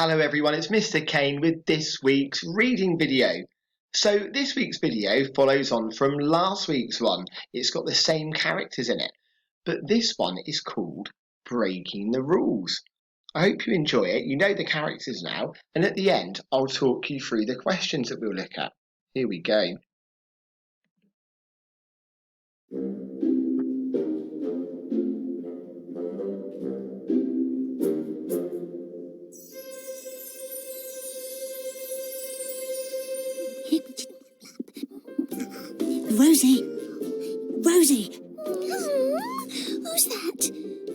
Hello everyone, it's Mr. Kane with this week's reading video. So this week's video follows on from last week's one. It's got the same characters in it, but this one is called Breaking the Rules. I hope you enjoy it. You know the characters now, and at the end I'll talk you through the questions that we'll look at. Here we go. Rosie! Rosie! Who's that?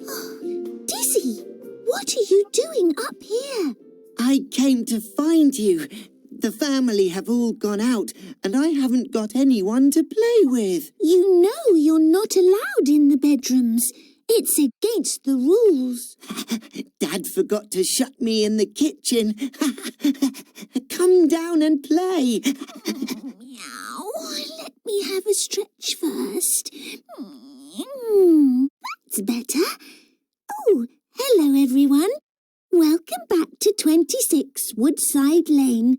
Oh, Dizzy, what are you doing up here? I came to find you. The family have all gone out, and I haven't got anyone to play with. You know you're not allowed in the bedrooms. It's against the rules. Dad forgot to shut me in the kitchen. Come down and play. Meow. Let me have a stretch first. That's better. Oh, hello everyone. Welcome back to 26 Woodside Lane.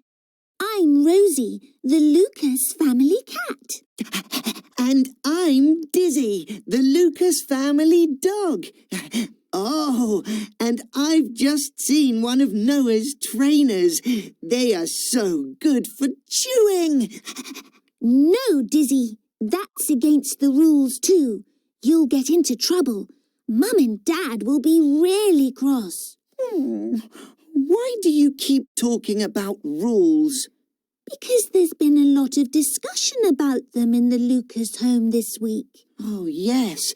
I'm Rosie, the Lucas family cat. And I'm Dizzy, the Lucas family dog. Oh, and I've just seen one of Noah's trainers. They are so good for chewing. No, Dizzy, that's against the rules too. You'll get into trouble. Mum and Dad will be really cross. Why do you keep talking about rules? Because there's been a lot of discussion about them in the Lucas home this week. Oh, yes.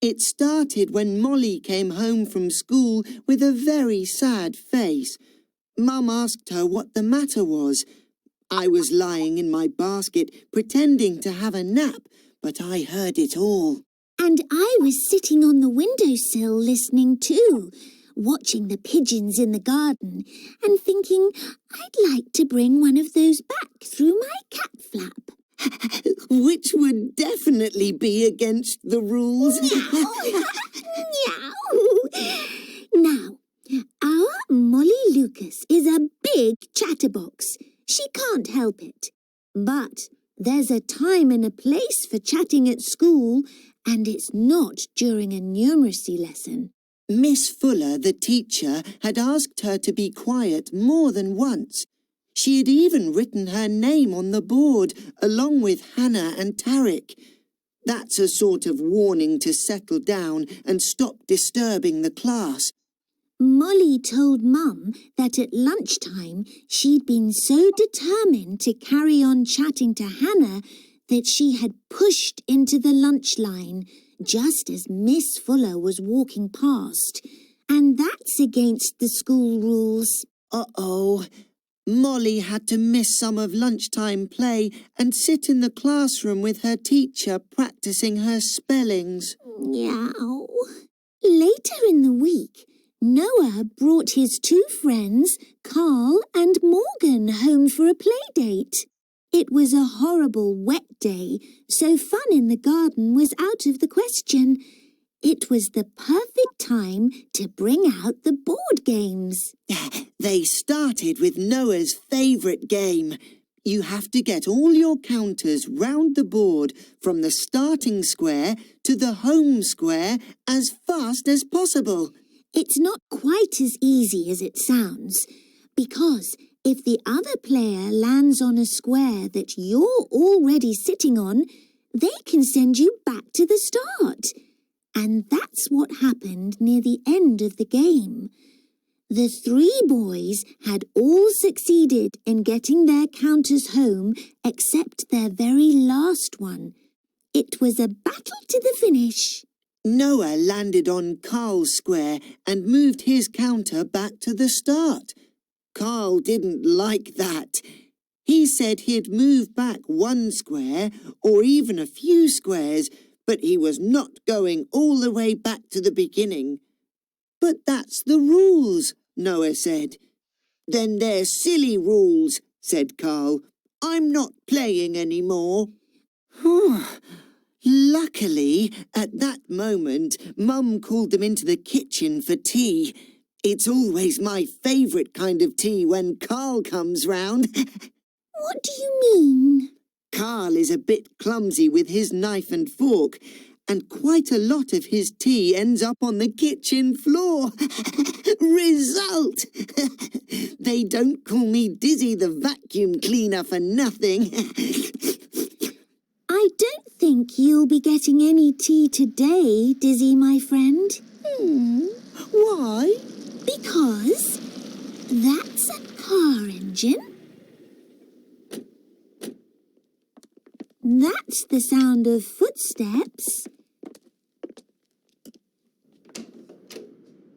It started when Molly came home from school with a very sad face. Mum asked her what the matter was. I was lying in my basket pretending to have a nap, but I heard it all. And I was sitting on the windowsill listening too, watching the pigeons in the garden and thinking I'd like to bring one of those back through my cat flap. Which would definitely be against the rules. Meow. Now, our Molly Lucas is a big chatterbox. She can't help it. But there's a time and a place for chatting at school, and it's not during a numeracy lesson. Miss Fuller, the teacher, had asked her to be quiet more than once. She had even written her name on the board, along with Hannah and Tarek. That's a sort of warning to settle down and stop disturbing the class. Molly told Mum that at lunchtime she'd been so determined to carry on chatting to Hannah that she had pushed into the lunch line just as Miss Fuller was walking past. And that's against the school rules. Uh-oh. Molly had to miss some of lunchtime play and sit in the classroom with her teacher practicing her spellings. Meow. Later in the week, Noah brought his two friends, Carl and Morgan, home for a play date. It was a horrible wet day, so fun in the garden was out of the question. It was the perfect time to bring out the board games. They started with Noah's favourite game. You have to get all your counters round the board from the starting square to the home square as fast as possible. It's not quite as easy as it sounds, because if the other player lands on a square that you're already sitting on, they can send you back to the start. And that's what happened near the end of the game. The three boys had all succeeded in getting their counters home except their very last one. It was a battle to the finish. Noah landed on Carl's square and moved his counter back to the start. Carl didn't like that. He said he'd move back one square or even a few squares, but he was not going all the way back to the beginning. But that's the rules, Noah said. Then they're silly rules, said Carl. I'm not playing any more. Luckily, at that moment, Mum called them into the kitchen for tea. It's always my favourite kind of tea when Carl comes round. What do you mean? Carl is a bit clumsy with his knife and fork, and quite a lot of his tea ends up on the kitchen floor. Result! They don't call me Dizzy the vacuum cleaner for nothing. I don't think you'll be getting any tea today, Dizzy, my friend. Why? Because that's a car engine. That's the sound of footsteps.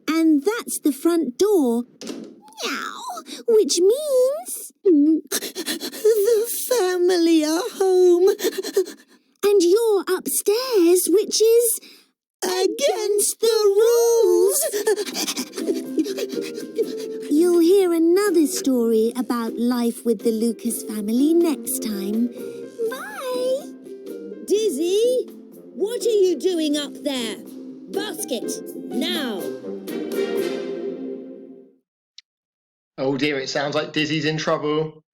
And that's the front door. Meow, which means... The family are home. And you're upstairs, which is... Against the rules. You'll hear another story about life with the Lucas family next time. Bye! Dizzy, what are you doing up there? Basket, now! Oh dear, it sounds like Dizzy's in trouble.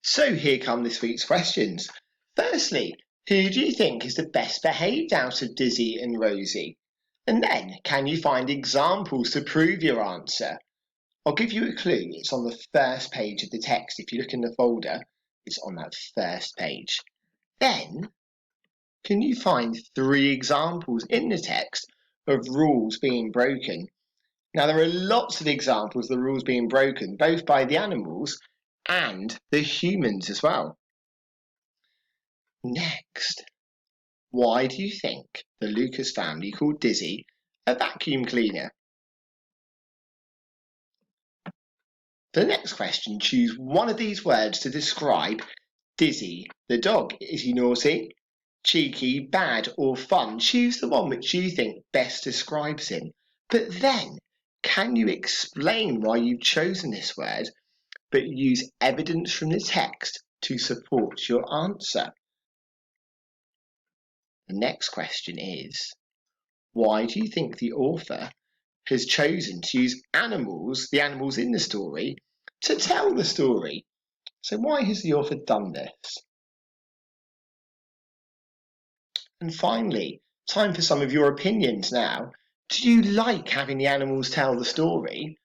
So here come this week's questions. Firstly, who do you think is the best behaved out of Dizzy and Rosie? And then, can you find examples to prove your answer? I'll give you a clue. It's on the first page of the text. If you look in the folder, it's on that first page. Then, can you find 3 examples in the text of rules being broken? Now, there are lots of examples of the rules being broken, both by the animals and the humans as well. Next, why do you think the Lucas family called Dizzy a vacuum cleaner? For the next question, choose one of these words to describe Dizzy the dog. Is he naughty, cheeky, bad or fun? Choose the one which you think best describes him. But then, can you explain why you've chosen this word, but use evidence from the text to support your answer? The next question is, why do you think the author has chosen to use animals, the animals in the story, to tell the story? So why has the author done this? And finally, time for some of your opinions now. Do you like having the animals tell the story?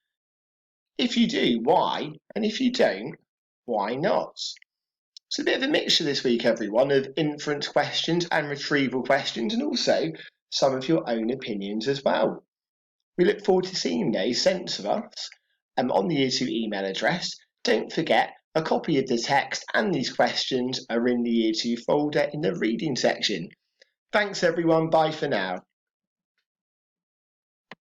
If you do, why? And if you don't, why not? It's a bit of a mixture this week, everyone, of inference questions and retrieval questions, and also some of your own opinions as well. We look forward to seeing those sent to us on the Year 2 email address. Don't forget, a copy of the text and these questions are in the Year 2 folder in the reading section. Thanks everyone, bye for now.